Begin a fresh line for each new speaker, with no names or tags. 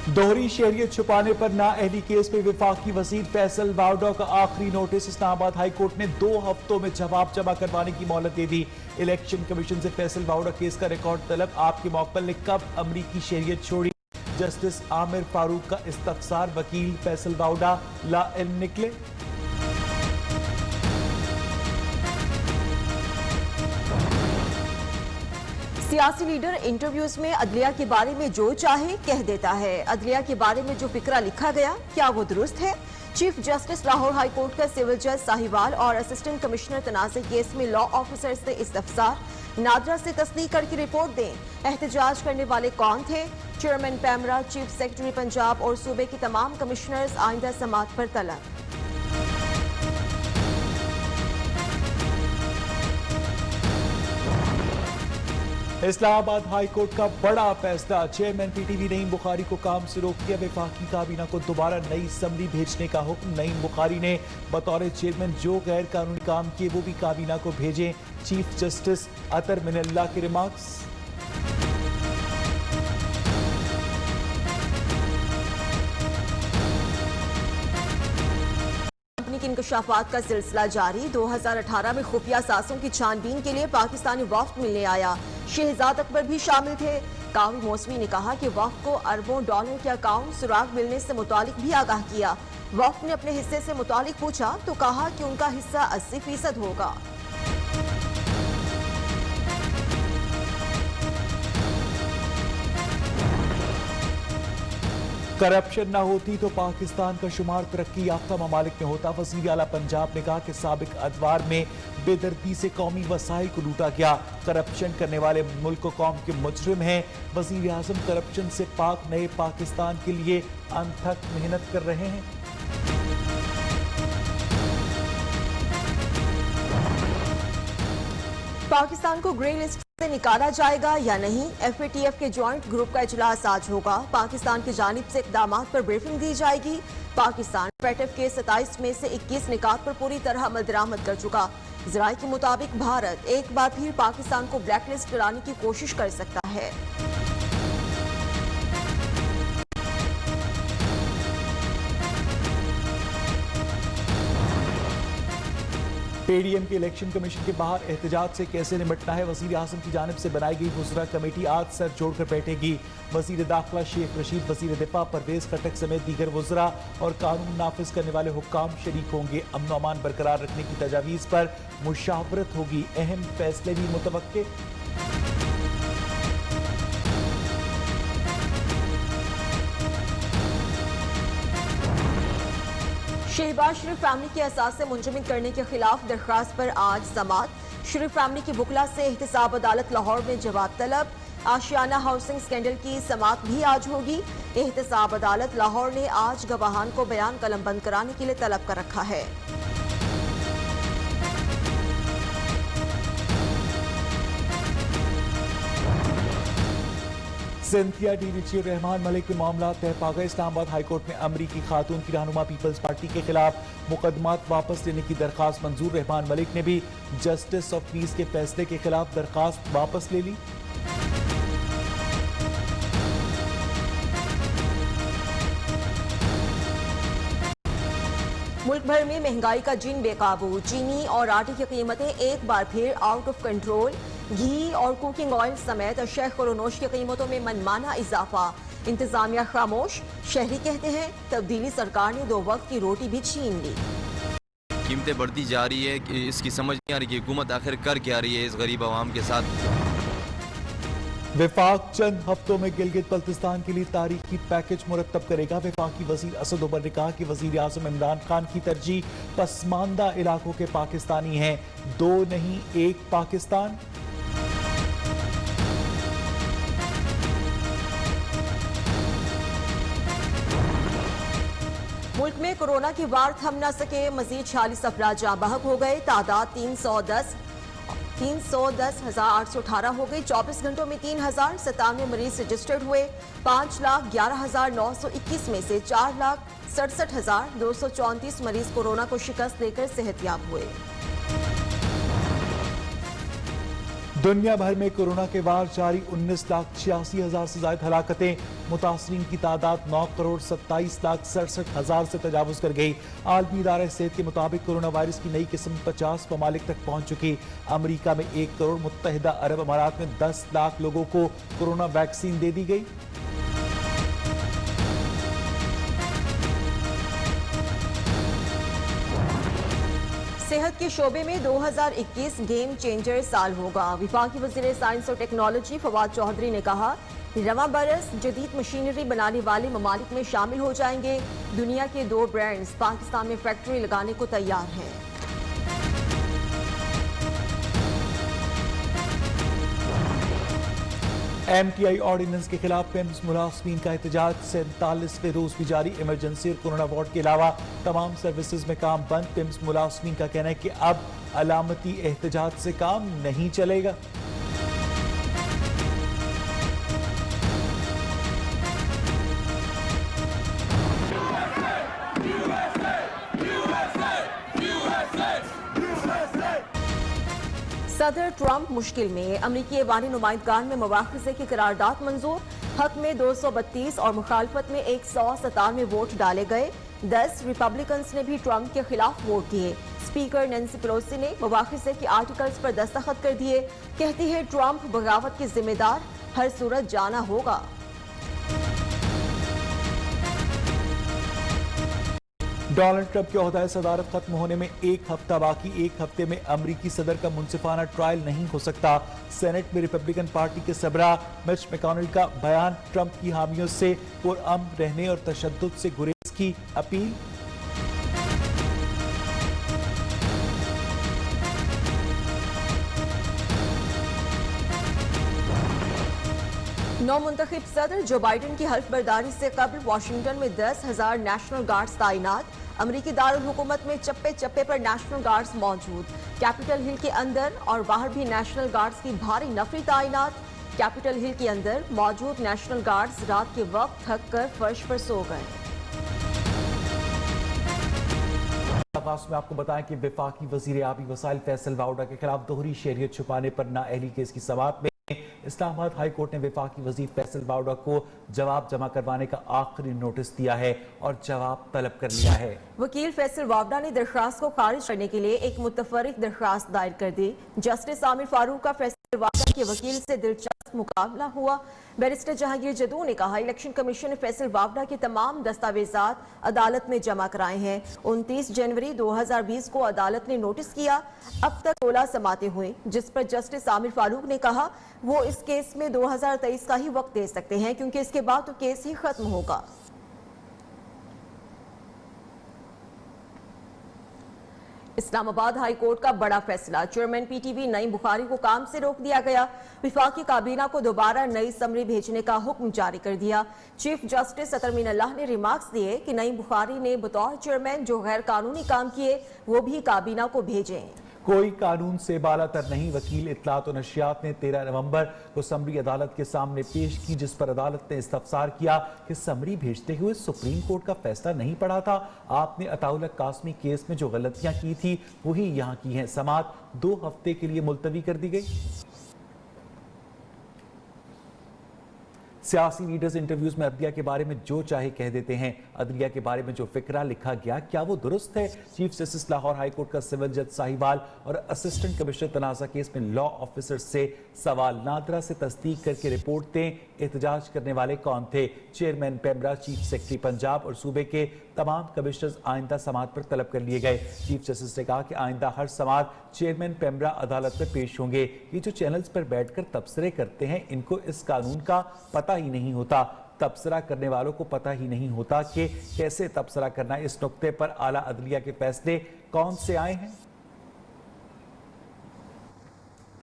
दोहरी शहरियत छुपाने पर नाअहली केस में वफाकी वजीर फैसल वावडा का आखिरी नोटिस। इस्लामाबाद हाई कोर्ट ने 2 हफ्तों में जवाब जमा करवाने की मोहलत दे दी। इलेक्शन कमीशन से फैसल वावडा केस का रिकॉर्ड तलब। आपके मौक्किल ने कब अमरीकी शहरियत छोड़ी? जस्टिस आमिर फारूक का इस्तफसार। वकील फैसल वावडा लाइल्म निकले।
सियासी लीडर इंटरव्यूज में अदलिया के बारे में जो चाहे कह देता है। अदलिया के बारे में जो फिक्रा लिखा गया, क्या वो दुरुस्त है? Chief justice Lahore high court का सिविल जज साहिवाल और असिस्टेंट कमिश्नर तनाज़े केस में लॉ ऑफिसर से इस्तफसार। नादरा से तस्दीक करके रिपोर्ट दें। एहतजाज करने वाले कौन थे? Chairman PEMRA, chief secretary Punjab और सूबे के तमाम कमिश्नर्स आइंदा समाअत पर तलब।
इस्लामाबाद हाई कोर्ट का बड़ा फैसला। चेयरमैन पीटीवी नईम बुखारी को काम से रोक दिया। वफाकी काबीना को दोबारा नई समरी भेजने का हुक्म। नईम बुखारी ने बतौर चेयरमैन जो गैर कानूनी काम किए वो भी काबीना को भेजें। चीफ जस्टिस अतर मिनल्ला के रिमार्क्स।
इंकशाफात का सिलसिला जारी। 2018 में खुफिया सासों की छानबीन के लिए पाकिस्तानी वफ्द मिलने आया। शहजाद अकबर भी शामिल थे। कावी मौसमी ने कहा कि वफ्द को अरबों डॉलर के अकाउंट सुराग मिलने से मुतालिक भी आगाह किया। वफ्द ने अपने हिस्से से मुतालिक पूछा तो कहा कि उनका हिस्सा 80% होगा।
करप्शन ना होती तो पाकिस्तान का शुमार तरक्की याफ्ता ममालिक में होता। वज़ीर आला पंजाब ने कहा कि साबिक अदवार में बेदर्दी से कौमी वसाइल को लूटा गया। करप्शन करने वाले मुल्क को कौम के मुजरिम हैं। वज़ीर आज़म करप्शन से पाक नए पाकिस्तान के लिए अनथक मेहनत कर रहे हैं।
पाकिस्तान को ग्रे लिस्ट से निकाला जाएगा या नहीं? एफएटीएफ के जॉइंट ग्रुप का इजलास आज होगा। पाकिस्तान की जानिब से इक़दामात पर ब्रीफिंग दी जाएगी। पाकिस्तान एफएटीएफ के 27 में से 21 निकात पर पूरी तरह अमल दरामद कर चुका। ज़राए के मुताबिक भारत एक बार फिर पाकिस्तान को ब्लैक लिस्ट कराने की कोशिश कर सकता है।
पीडीएम के इलेक्शन कमीशन के बाहर एहतजाज से कैसे निपटना है? वज़ीर आज़म की जानिब से बनाई गई वज़रा कमेटी आज सर जोड़कर बैठेगी। वज़ीर दाखिला शेख रशीद, वज़ीर दिफा परवेज खटक समेत दीगर वज़रा और कानून नाफिज करने वाले हुक्काम शरीक होंगे। अमन और अमान बरकरार रखने की तजावीज़ पर मुशावरत होगी। अहम फैसले भी मुतवक्के।
शहबाज शरीफ फैमिली के असासे मुंजमद करने के खिलाफ दरख्वास्त पर आज समाअत। शरीफ फैमिली की बुकला से एहतसाब अदालत लाहौर में जवाब तलब। आशियाना हाउसिंग स्कैंडल की समाअत भी आज होगी। एहतसाब अदालत लाहौर ने आज गवाहान को बयान कलमबंद कराने के लिए तलब कर रखा है।
सिंथिया डीवीची रहमान मलिक में मामला तय पा गए। इस्लामाबाद हाई कोर्ट में अमरीकी खातून की रहनुमा पीपल्स पार्टी के खिलाफ मुकदमात वापस लेने की दरखास्त मंजूर। रहमान मलिक ने भी जस्टिस ऑफ पीस के फैसले के खिलाफ दरखास्त वापस ले ली।
मुल्क भर में महंगाई का जिन बेकाबू। चीनी और आटे की कीमतें एक बार फिर आउट ऑफ कंट्रोल। घी और कुकिंग ऑयल समेत अशिया खुरोनोश की कीमतों में मनमाना इजाफा। इंतजामिया खामोश। शहरी कहते हैं तब्दीली सरकार ने 2 वक्त की रोटी भी छीन ली।
कीमतें बढ़ती जा रही है कि इसकी समझ नहीं आ रही कि हुकूमत आखिर कर क्या रही है इस गरीब आवाम के साथ।
वफाक चंद हफ्तों में गिलगित बल्तिस्तान के लिए तारीखी पैकेज मुरतब करेगा। वफाकी वजीर असद उमर ने कहा कि वजीर आज़म इमरान खान की तरजीह पसमानदा इलाकों के पाकिस्तानी हैं। 2 नहीं 1 पाकिस्तान।
मुल्क में कोरोना की वार थम न सके। मजीद 46 अफराद जाँ बहक हो गए। तादाद 310,818 हो गई। 24 घंटों में 3097 मरीज रजिस्टर्ड हुए। 5,11,921 में से 4,67,234 मरीज कोरोना को शिकस्त देकर सेहतयाब हुए।
दुनिया भर में कोरोना के बाद जारी 19,86,000 से ज्यादा हलाकतें, मुतासरीन की तादाद 9,27,67,000 से तजावुज कर गई। आलमी इदारे सेहत के मुताबिक कोरोना वायरस की नई किस्म 50 ममालिक तक पहुंच चुकी। अमरीका में 1 करोड़, मुत्तहिदा अरब अमारात में 10 लाख लोगों को कोरोना वैक्सीन दे दी गई।
सेहत के शोबे में 2021 गेम चेंजर साल होगा। वफाकी वज़ीर साइंस और टेक्नोलॉजी फवाद चौधरी ने कहा, रवां बरस जदीद मशीनरी बनाने वाले ममालिक में शामिल हो जाएंगे। दुनिया के 2 ब्रांड्स पाकिस्तान में फैक्ट्री लगाने को तैयार हैं।
MTI ऑर्डिनेंस के खिलाफ पिम्स मुलाजमीन का एहतजाज 47वें रोज भी जारी। इमरजेंसी और कोरोना वार्ड के अलावा तमाम सर्विसेज में काम बंद। पिम्स मुलाजमीन का कहना है कि अब अलामती एहतजाज से काम नहीं चलेगा।
सदर ट्रंप मुश्किल में, अमरीकी ऐवानी नुमाइंदगान में मुवाखजे की करारदाद मंजूर। हक में 232 और मुखालफत में 197 वोट डाले गए। 10 रिपब्लिकन्स ने भी ट्रंप के खिलाफ वोट दिए। स्पीकर नैंसी पेलोसी ने मुवाखजे के आर्टिकल्स पर दस्तखत कर दिए। कहती है ट्रंप बगावत के जिम्मेदार, हर सूरत जाना होगा।
डोनाल्ड ट्रंप के ओहदाए सदारत खत्म होने में 1 हफ्ता बाकी। 1 हफ्ते में अमरीकी सदर का मुनसिफाना ट्रायल नहीं हो सकता। सेनेट में रिपब्लिकन पार्टी के सबरा मिच मैकॉनेल का बयान, ट्रंप की हामियों से पुरअमन रहने और तशद्दुद से गुरेज की अपील।
नौ मुंतखब सदर जो बाइडन की हल्फ बर्दारी से कबल वाशिंगटन में 10,000 नेशनल गार्ड्स तैनात। अमरीकी दारुल हुकूमत में चप्पे चप्पे पर नेशनल गार्ड्स मौजूद। कैपिटल हिल के अंदर और बाहर भी नेशनल गार्ड्स की भारी नफरी तैनात। कैपिटल हिल के अंदर मौजूद नेशनल गार्ड्स रात के वक्त थक कर फर्श पर सो गए।
में आपको बताएं कि वफाकी वजीर आबी वसाइल फैसल वाउडा के खिलाफ दोहरी शहरियत छुपाने पर नाअहली केस की समाअत में इस्लामाबाद हाई कोर्ट ने वफाकी वजीर फैसल वाउडा को जवाब जमा करवाने का आखिरी नोटिस दिया है और जवाब तलब कर लिया है।
वकील फैसल वावडा ने दरख्वास्त को खारिज करने के लिए एक मुतफर्रिक दरख्वास्त दायर कर दी। जस्टिस आमिर फारूक का फैसल वावडा के वकील से दिलचस्प मुकाबला हुआ। बैरिस्टर जहांगीर जदू ने कहा, इलेक्शन कमीशन ने फैसल वावडा के तमाम दस्तावेजात अदालत में जमा कराए हैं। 29 जनवरी 2020 को अदालत ने नोटिस किया। अब तक 16 समातें हुई, जिस पर जस्टिस आमिर फारूक ने कहा वो इस केस में 2023 का ही वक्त दे सकते हैं, क्योंकि इसके बाद तो केस ही खत्म होगा। इस्लामाबाद हाई कोर्ट का बड़ा फैसला, चेयरमैन पीटीवी नईम बुखारी को काम से रोक दिया गया। विफाकी काबीना को दोबारा नई समरी भेजने का हुक्म जारी कर दिया। चीफ जस्टिस अतर मीनल्लाह ने रिमार्क्स दिए कि नईम बुखारी ने बतौर चेयरमैन जो गैर कानूनी काम किए वो भी काबीना को भेजें।
कोई कानून से बालातर नहीं। वकील इत्तलात और नशियात ने 13 नवंबर को समरी अदालत के सामने पेश की, जिस पर अदालत ने इस्तफसार किया कि समरी भेजते हुए सुप्रीम कोर्ट का फैसला नहीं पढ़ा था। आपने अताउल कासमी केस में जो गलतियां की थी वही यहाँ की हैं। समाअत 2 हफ्ते के लिए मुलतवी कर दी गई। सियासी लीडर्स इंटरव्यूज में अदलिया के बारे में जो चाहे कह देते हैं। अदलिया के बारे में जो फिक्रा लिखा गया, क्या वो दुरुस्त है? Chief justice Lahore high court का सिविल जज साहिवाल और असिस्टेंट कमिश्नर तनाज़ा केस में लॉ ऑफिसर से सवाल, नादरा से तस्दीक करके रिपोर्ट दें। एहतजाज करने वाले कौन थे? Chairman PEMRA, chief secretary Punjab और सूबे के तमाम कमिश्नर्स आइंदा समाअत पर तलब कर लिए गए। चीफ जस्टिस ने कहा कि आइंदा हर समाअत चेयरमैन पेमरा अदालत में पेश होंगे। ये जो चैनल्स पर बैठकर तबसरे करते हैं, इनको इस कानून का पता ही नहीं होता। तबसरा करने वालों को पता ही नहीं होता कि कैसे तबसरा करना है। इस नुक्ते पर आला अदलिया के फैसले कौन से आए हैं?